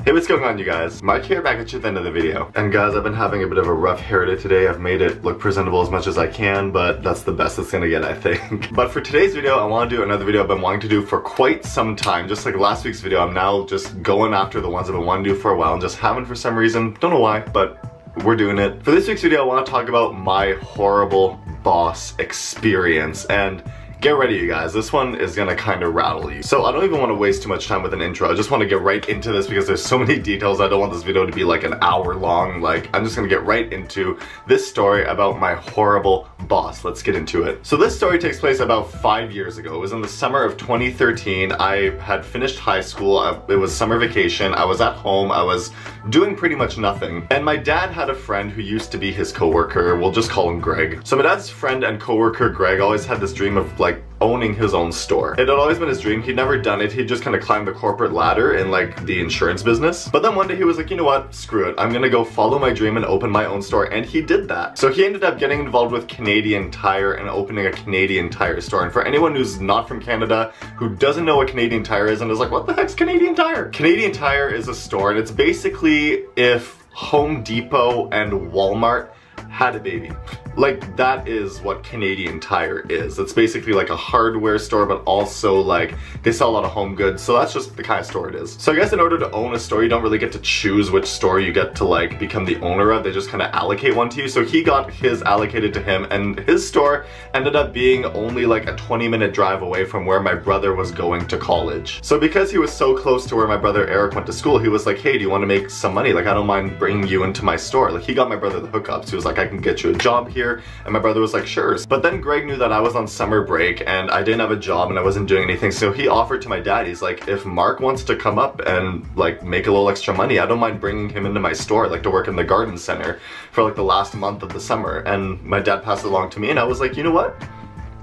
Hey, what's going on, you guys? Mike here, back at you at the end of the video. And guys, I've been having a bit of a rough hair day today. I've made it look presentable as much as I can, but that's the best it's gonna get, I think. But for today's video, I want to do another video I've been wanting to do for quite some time. Just like last week's video, I'm now just going after the ones I've been wanting to do for a while and just haven't for some reason. Don't know why, but we're doing it. For this week's video, I want to talk about my horrible boss experience. And get ready, you guys, this one is gonna kind of rattle you. So I don't even want to waste too much time with an intro. I just want to get right into this because there's so many details. I don't want this video to be like an hour long. Like, I'm just gonna get right into this story about my horrible boss. Let's get into it. So this story takes place about 5 years ago. It was in the summer of 2013. I had finished high school. It was summer vacation. I was at home. I was doing pretty much nothing. And my dad had a friend who used to be his coworker. We'll just call him Greg. So my dad's friend and coworker Greg always had this dream of like owning his own store. It had always been his dream. He'd never done it. He'd just kind of climbed the corporate ladder in like the insurance business. But then one day he was like, you know what? Screw it. I'm gonna go follow my dream and open my own store. And he did that. So he ended up getting involved with Canadian Tire and opening a Canadian Tire store. And for anyone who's not from Canada, who doesn't know what Canadian Tire is and is like, what the heck's Canadian Tire? Canadian Tire is a store, and it's basically if Home Depot and Walmart had a baby. Like, that is what Canadian Tire is. It's basically like a hardware store, but also like they sell a lot of home goods. So that's just the kind of store it is. So I guess in order to own a store, you don't really get to choose which store you get to like become the owner of. They just kind of allocate one to you. So he got his allocated to him, and his store ended up being only like a 20-minute drive away from where my brother was going to college. So because he was so close to where my brother Eric went to school, he was like, hey, do you want to make some money? Like, I don't mind bringing you into my store. Like, he got my brother the hookups. He was like, I can get you a job here. And my brother was like, sure. But then Greg knew that I was on summer break and I didn't have a job and I wasn't doing anything. So he offered to my dad, he's like, if Mark wants to come up and like make a little extra money, I don't mind bringing him into my store, like to work in the garden center for like the last month of the summer. And my dad passed it along to me and I was like, you know what?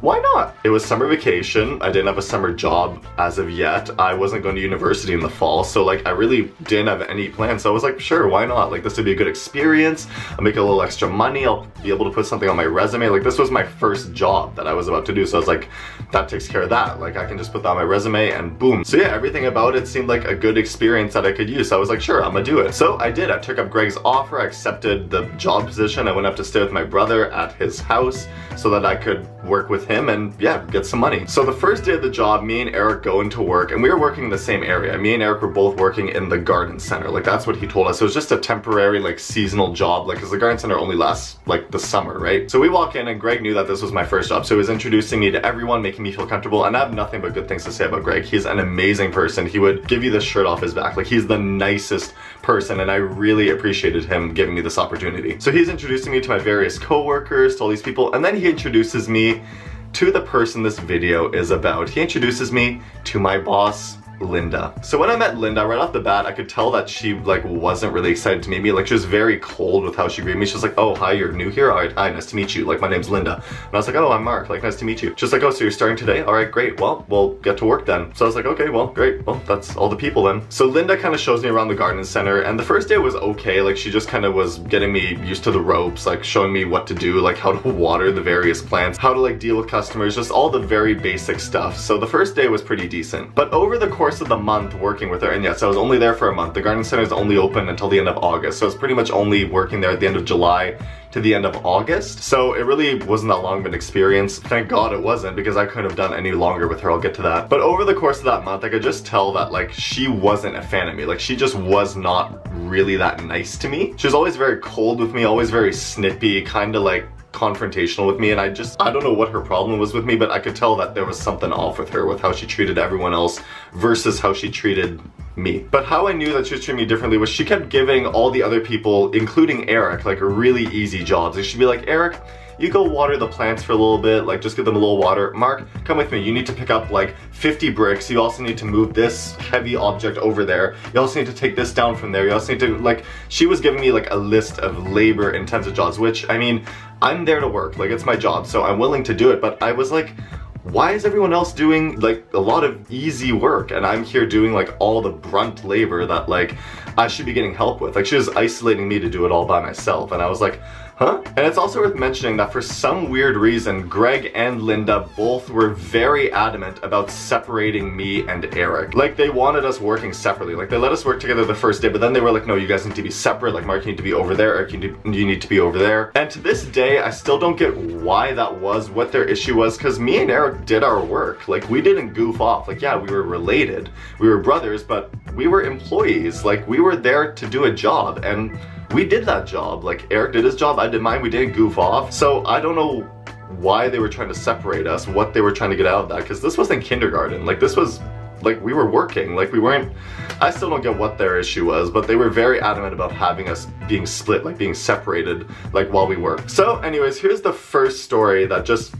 Why not? It was summer vacation. I didn't have a summer job as of yet. I wasn't going to university in the fall, so like I really didn't have any plans. So I was like, sure, why not? Like, this would be a good experience. I'll make a little extra money. I'll be able to put something on my resume. Like, this was my first job that I was about to do. So I was like, that takes care of that. Like, I can just put that on my resume and boom. So yeah, everything about it seemed like a good experience that I could use. So I was like, sure, I'm gonna do it. So I did. I took up Greg's offer. I accepted the job position. I went up to stay with my brother at his house so that I could work with him and yeah, get some money. So the first day of the job, me and Eric go into work, and we were working in the same area. Me and Eric were both working in the garden center. Like, that's what he told us. It was just a temporary, like, seasonal job, like, because the garden center only lasts like the summer, right? So we walk in and Greg knew that this was my first job. So he was introducing me to everyone, making me feel comfortable, and I have nothing but good things to say about Greg. He's an amazing person. He would give you the shirt off his back. Like, he's the nicest person, and I really appreciated him giving me this opportunity. So he's introducing me to my various coworkers, to all these people, and then he introduces me to the person this video is about. He introduces me to my boss, Linda. So when I met Linda, right off the bat, I could tell that she like wasn't really excited to meet me. Like, she was very cold with how she greeted me. She was like, oh, hi, you're new here? All right, hi, nice to meet you. Like, my name's Linda. And I was like, oh, I'm Mark. Like, nice to meet you. She's like, oh, so you're starting today? All right, great. Well, we'll get to work then. So I was like, okay, well, great. Well, that's all the people then. So Linda kind of shows me around the garden center, and the first day was okay. Like, she just kind of was getting me used to the ropes, like showing me what to do, like how to water the various plants, how to like deal with customers, just all the very basic stuff. So the first day was pretty decent. But over the course of the month working with her, and yes, I was only there for a month. The garden center is only open until the end of August, so it's pretty much only working there at the end of July to the end of August. So it really wasn't that long of an experience. Thank God it wasn't, because I couldn't have done any longer with her. I'll get to that. But over the course of that month, I could just tell that like she wasn't a fan of me. Like, she just was not really that nice to me. She was always very cold with me, always very snippy, kind of like confrontational with me, and I don't know what her problem was with me, but I could tell that there was something off with her, with how she treated everyone else versus how she treated me. But how I knew that she was treating me differently was she kept giving all the other people, including Eric, like really easy jobs. Like, she'd be like, Eric, you go water the plants for a little bit, like just give them a little water. Mark, come with me. You need to pick up like 50 bricks. You also need to move this heavy object over there. You also need to take this down from there. You also need to, like, she was giving me like a list of labor intensive jobs, which, I mean, I'm there to work, like, it's my job, so I'm willing to do it. But I was like, why is everyone else doing like a lot of easy work and I'm here doing like all the brunt labor that like I should be getting help with? Like, she was isolating me to do it all by myself, and I was like, Huh? And it's also worth mentioning that for some weird reason, Greg and Linda both were very adamant about separating me and Eric. Like, they wanted us working separately. Like, they let us work together the first day, but then they were like, no, you guys need to be separate. Like, Mark, you need to be over there. Eric, you need to be over there. And to this day, I still don't get why that was, what their issue was, because me and Eric did our work. Like, we didn't goof off. Like, yeah, we were related. We were brothers, but we were employees. Like, we were there to do a job, and we did that job. Like, Eric did his job, I did mine, we didn't goof off. So I don't know why they were trying to separate us, what they were trying to get out of that, because this wasn't kindergarten. Like, this was, like, we were working. Like, we weren't, I still don't get what their issue was, but they were very adamant about having us being split, like being separated, like, while we worked. So anyways, here's the first story that just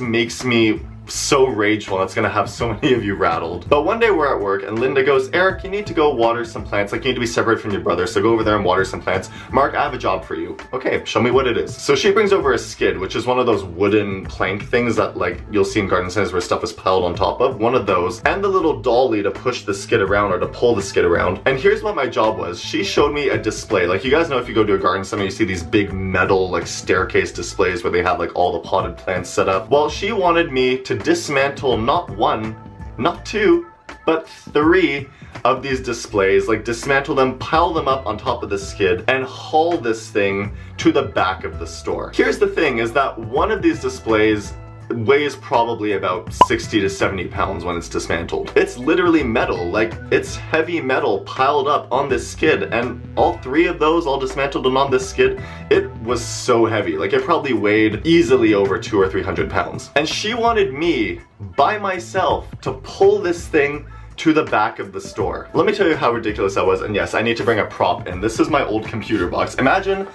makes me so rageful, and it's gonna have so many of you rattled. But one day we're at work and Linda goes, Eric, you need to go water some plants. Like, you need to be separate from your brother, so go over there and water some plants. Mark, I have a job for you. Okay, show me what it is. So she brings over a skid, which is one of those wooden plank things that, like, you'll see in garden centers where stuff is piled on top of. One of those, and the little dolly to push the skid around, or to pull the skid around. And here's what my job was. She showed me a display. Like, you guys know, if you go to a garden center, you see these big metal, like, staircase displays where they have, like, all the potted plants set up. Well, she wanted me to dismantle not one, not two, but 3 of these displays, like dismantle them, pile them up on top of the skid, and haul this thing to the back of the store. Here's the thing, is that one of these displays weighs probably about 60 to 70 pounds when it's dismantled. It's literally metal, like, it's heavy metal piled up on this skid, and all 3 of those all dismantled and on this skid, it was so heavy. Like, it probably weighed easily over 200 or 300 pounds. And she wanted me, by myself, to pull this thing to the back of the store. Let me tell you how ridiculous that was, and yes, I need to bring a prop in. This is my old computer box. Imagine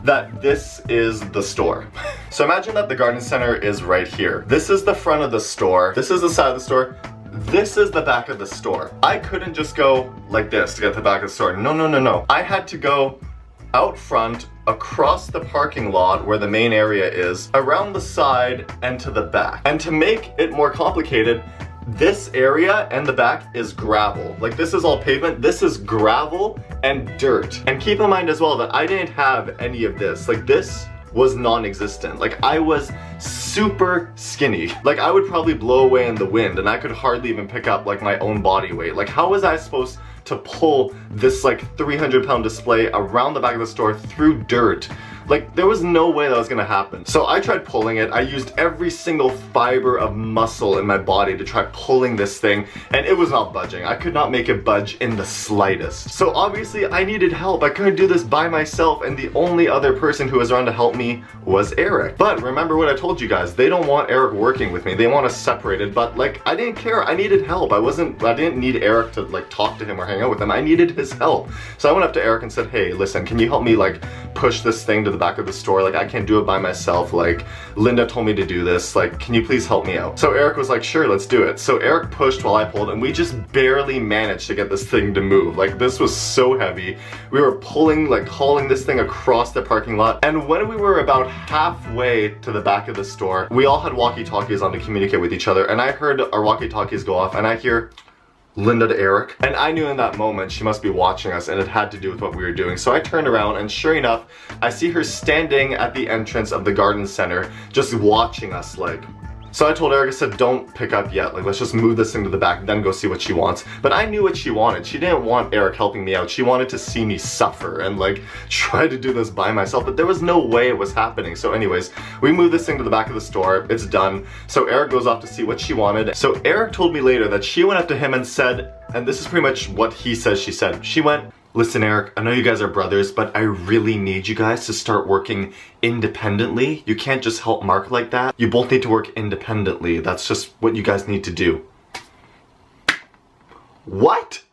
that this is the store. So imagine that the garden center is right here. This is the front of the store. This is the side of the store. This is the back of the store. I couldn't just go like this to get to the back of the store. No, no, no, no. I had to go out front, across the parking lot where the main area is, around the side, and to the back. And to make it more complicated, this area and the back is gravel. Like, this is all pavement, this is gravel and dirt. And keep in mind as well that I didn't have any of this. Like, this was non-existent. Like, I was super skinny. Like, I would probably blow away in the wind, and I could hardly even pick up, like, my own body weight. Like, how was I supposed to pull this, like, 300-pound display around the back of the store through dirt? Like, there was no way that was gonna happen. So I tried pulling it. I used every single fiber of muscle in my body to try pulling this thing, and it was not budging. I could not make it budge in the slightest. So obviously I needed help. I couldn't do this by myself, and the only other person who was around to help me was Eric. But remember what I told you guys, they don't want Eric working with me. They want us separated, but, like, I didn't care. I needed help. I didn't need Eric to, like, talk to him or hang out with him. I needed his help. So I went up to Eric and said, hey, listen, can you help me, like, push this thing to the back of the store? Like, I can't do it by myself. Like, Linda told me to do this. Like, can you please help me out? So Eric was like, sure, let's do it. So Eric pushed while I pulled, and we just barely managed to get this thing to move. Like, this was so heavy. We were pulling, like, hauling this thing across the parking lot, and when we were about halfway to the back of the store, we all had walkie-talkies on to communicate with each other, and I heard our walkie-talkies go off, and I hear Linda to Eric, and I knew in that moment she must be watching us, and it had to do with what we were doing. So I turned around, and sure enough, I see her standing at the entrance of the garden center, just watching us, like. So I told Eric, I said, don't pick up yet. Like, let's just move this thing to the back, then go see what she wants. But I knew what she wanted. She didn't want Eric helping me out. She wanted to see me suffer and, like, try to do this by myself, but there was no way it was happening. So anyways, we moved this thing to the back of the store. It's done. So Eric goes off to see what she wanted. So Eric told me later that she went up to him and said, and this is pretty much what he says she said. She went, listen, Eric, I know you guys are brothers, but I really need you guys to start working independently. You can't just help Mark like that. You both need to work independently. That's just what you guys need to do. What?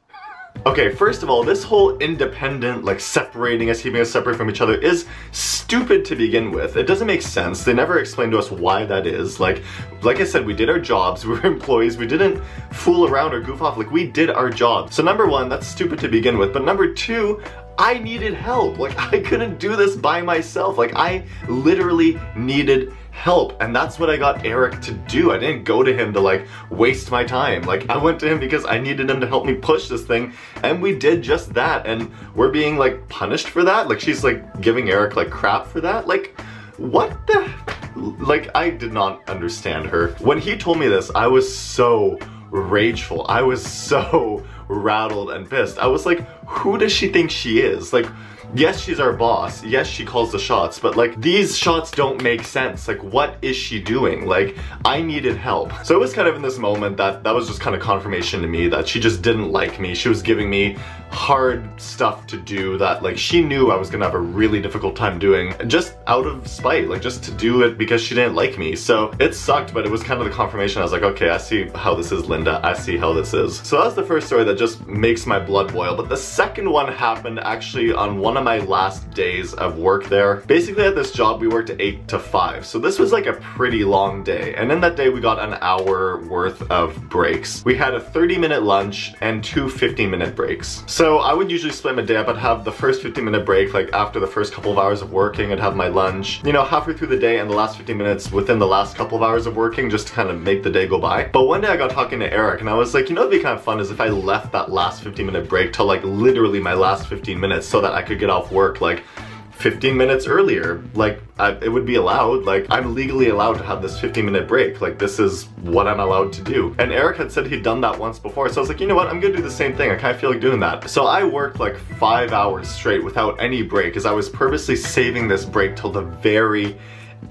Okay, first of all, this whole independent, like, separating us, keeping us separate from each other is stupid to begin with. It doesn't make sense. They never explained to us why that is. Like I said, we did our jobs, we were employees, we didn't fool around or goof off, like, we did our job. So number one, that's stupid to begin with, but number two, I needed help. Like, I couldn't do this by myself. Like, I literally needed help, and that's what I got Eric to do. I didn't go to him to like waste my time. Like, I went to him because I needed him to help me push this thing, and we did just that, and we're being like punished for that. Like, she's like giving Eric like crap for that. Like, what the, like, I did not understand her. When he told me this, I was so rageful. I was so rattled and pissed. I was like, who does she think she is? Like, yes, she's our boss. Yes, she calls the shots, but like, these shots don't make sense. Like, what is she doing? Like, I needed help. So it was kind of in this moment that was just kind of confirmation to me that she just didn't like me. She was giving me hard stuff to do that like she knew I was gonna have a really difficult time doing, just out of spite, like just to do it because she didn't like me. So it sucked, but it was kind of the confirmation. I was like, okay, I see how this is, Linda. I see how this is. So that's the first story that just makes my blood boil. But the second one happened actually on one of my last days of work there. Basically at this job, we worked 8 to 5. So this was like a pretty long day. And in that day, we got an hour worth of breaks. We had a 30-minute lunch and 2 15-minute breaks. So I would usually split my day up. I'd have the first 15-minute break, like after the first couple of hours of working. I'd have my lunch, you know, halfway through the day, and the last 15 minutes within the last couple of hours of working, just to kind of make the day go by. But one day I got talking to Eric, and I was like, you know, it'd be kind of fun is if I left that last 15-minute break till like literally my last 15 minutes so that I could get off work like 15 minutes earlier. Like, it would be allowed. Like, I'm legally allowed to have this 15-minute break. Like, this is what I'm allowed to do. And Eric had said he'd done that once before, so I was like, you know what, I'm gonna do the same thing. I kind of feel like doing that. So I worked like 5 hours straight without any break, as I was purposely saving this break till the very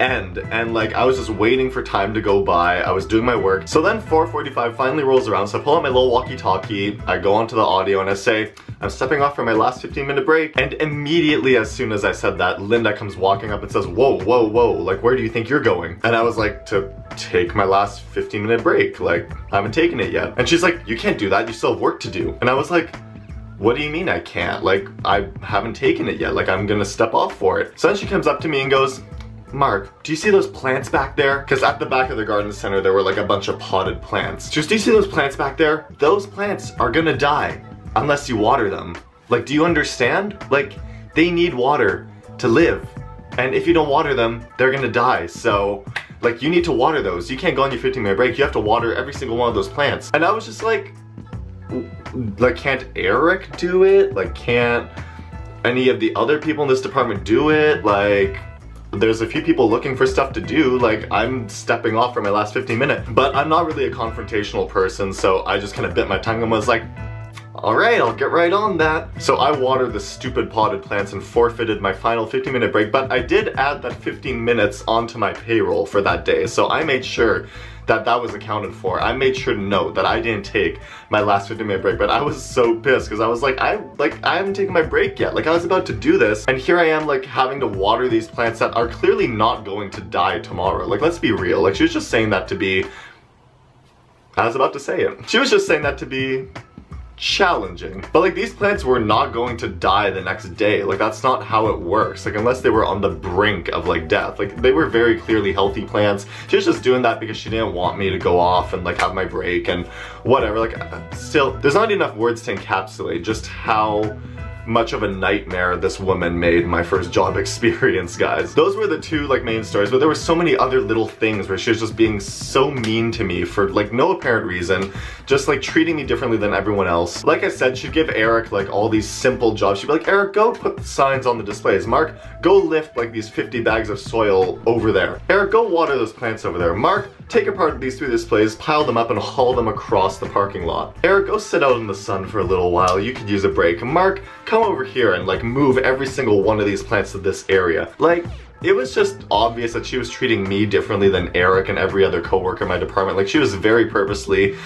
end, and like I was just waiting for time to go by. I was doing my work. So then 4:45 finally rolls around, so I pull out my little walkie-talkie, I go onto the audio, and I say, I'm stepping off for my last 15-minute break. And immediately as soon as I said that, Linda comes walking up and says, whoa, whoa, whoa, like, where do you think you're going? And I was like, to take my last 15-minute break. Like, I haven't taken it yet. And she's like, you can't do that, you still have work to do. And I was like, what do you mean I can't? Like, I haven't taken it yet. Like, I'm gonna step off for it. So then she comes up to me and goes, Mark, do you see those plants back there? Because at the back of the garden center, there were like a bunch of potted plants. Just, do you see those plants back there? Those plants are gonna die unless you water them. Like, do you understand? Like, they need water to live. And if you don't water them, they're gonna die. So, like, you need to water those. You can't go on your 15-minute break. You have to water every single one of those plants. And I was just like, can't Eric do it? Like, can't any of the other people in this department do it? Like, there's a few people looking for stuff to do. Like, I'm stepping off for my last 15 minutes. But I'm not really a confrontational person, so I just kind of bit my tongue and was like, all right, I'll get right on that. So I watered the stupid potted plants and forfeited my final 15-minute break, but I did add that 15 minutes onto my payroll for that day. So I made sure that that was accounted for. I made sure to note that I didn't take my last 15-minute break, but I was so pissed because I was like, I haven't taken my break yet. Like, I was about to do this, and here I am like having to water these plants that are clearly not going to die tomorrow. Like, let's be real. Like, she was just saying that to be, I was about to say it. She was just saying that to be challenging. But like, these plants were not going to die the next day. Like, that's not how it works. Like, unless they were on the brink of like death. Like, they were very clearly healthy plants. She was just doing that because she didn't want me to go off and like have my break and whatever. Like, still, there's not enough words to encapsulate just how much of a nightmare this woman made my first job experience, guys. Those were the two like main stories, but there were so many other little things where she was just being so mean to me for like no apparent reason, just like treating me differently than everyone else. Like I said, she'd give Eric like all these simple jobs. She'd be like, Eric, go put the signs on the displays. Mark, go lift like these 50 bags of soil over there. Eric, go water those plants over there. Mark, take apart these 3 displays, pile them up, and haul them across the parking lot. Eric, go sit out in the sun for a little while. You could use a break. Mark, come over here and like move every single one of these plants to this area. Like, it was just obvious that she was treating me differently than Eric and every other coworker in my department. Like, she was very purposely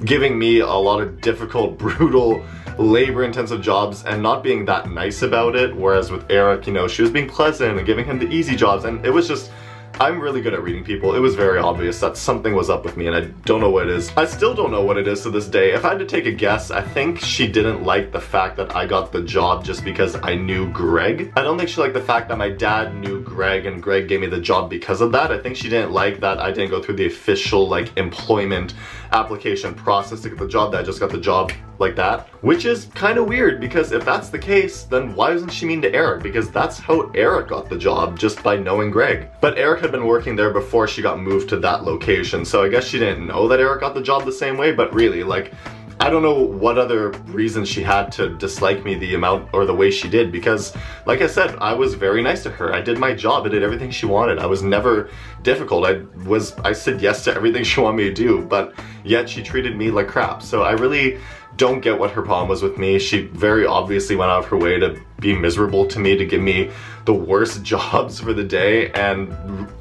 giving me a lot of difficult, brutal, labor-intensive jobs and not being that nice about it. Whereas with Eric, you know, she was being pleasant and giving him the easy jobs, and it was just, I'm really good at reading people. It was very obvious that something was up with me, and I don't know what it is. I still don't know what it is to this day. If I had to take a guess, I think she didn't like the fact that I got the job just because I knew Greg. I don't think she liked the fact that my dad knew Greg and Greg gave me the job because of that. I think she didn't like that I didn't go through the official like employment application process to get the job, that I just got the job like that, which is kind of weird because if that's the case, then why wasn't she mean to Eric? Because that's how Eric got the job, just by knowing Greg. But Eric had been working there before she got moved to that location, so I guess she didn't know that Eric got the job the same way, but really, like, I don't know what other reason she had to dislike me the amount or the way she did, because like I said, I was very nice to her. I did my job. I did everything she wanted. I was never difficult. I said yes to everything she wanted me to do, but yet she treated me like crap. So I really don't get what her problem was with me. She very obviously went out of her way to be miserable to me, to give me the worst jobs for the day, and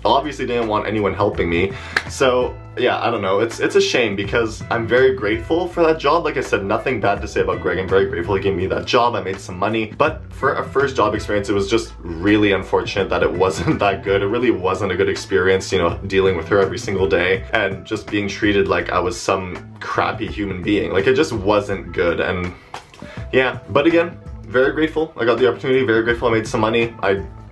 obviously didn't want anyone helping me. So yeah, I don't know, it's a shame because I'm very grateful for that job. Like I said, nothing bad to say about Greg. I'm very grateful he gave me that job. I made some money, but for a first job experience, it was just really unfortunate that it wasn't that good. It really wasn't a good experience, you know, dealing with her every single day and just being treated like I was some crappy human being. Like, it just wasn't good. And yeah, but again, very grateful I got the opportunity, very grateful I made some money.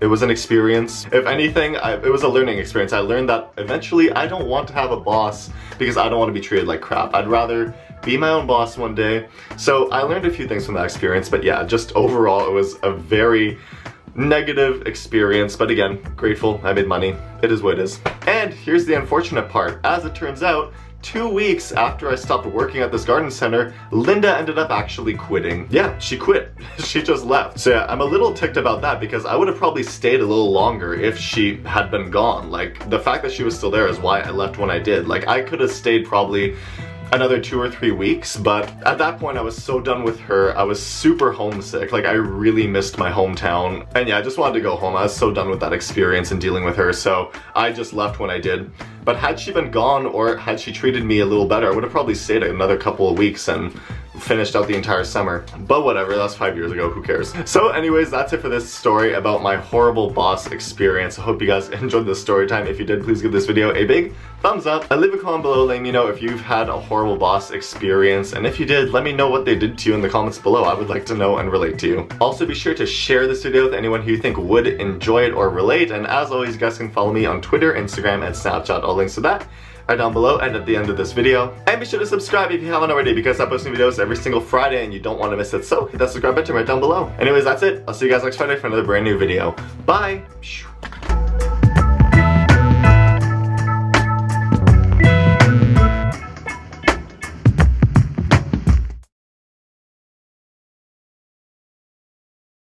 It was an experience. If anything, it was a learning experience. I learned that eventually I don't want to have a boss because I don't want to be treated like crap. I'd rather be my own boss one day. So I learned a few things from that experience, but yeah, just overall it was a very negative experience, but again, grateful I made money. It is what it is. And here's the unfortunate part. As it turns out, 2 weeks after I stopped working at this garden center, Linda ended up actually quitting. Yeah, she quit. She just left. So yeah, I'm a little ticked about that because I would have probably stayed a little longer if she had been gone. Like, the fact that she was still there is why I left when I did. Like, I could have stayed probably another 2 or 3 weeks, but at that point I was so done with her. I was super homesick. Like, I really missed my hometown, and yeah, I just wanted to go home. I was so done with that experience and dealing with her, so I just left when I did. But had she been gone, or had she treated me a little better, I would have probably stayed another couple of weeks and finished out the entire summer. But whatever, that's 5 years ago, who cares? So anyways, that's it for this story about my horrible boss experience. I hope you guys enjoyed this story time. If you did, please give this video a big thumbs up and leave a comment below letting me know if you've had a horrible boss experience, and if you did, let me know what they did to you in the comments below. I would like to know and relate to you. Also, be sure to share this video with anyone who you think would enjoy it or relate, and as always, you guys can follow me on Twitter, Instagram, and Snapchat. All links to that are down below and at the end of this video. And be sure to subscribe if you haven't already, because I post new videos every single Friday and you don't want to miss it, so hit that subscribe button right down below. Anyways, that's it. I'll see you guys next Friday for another brand new video. Bye!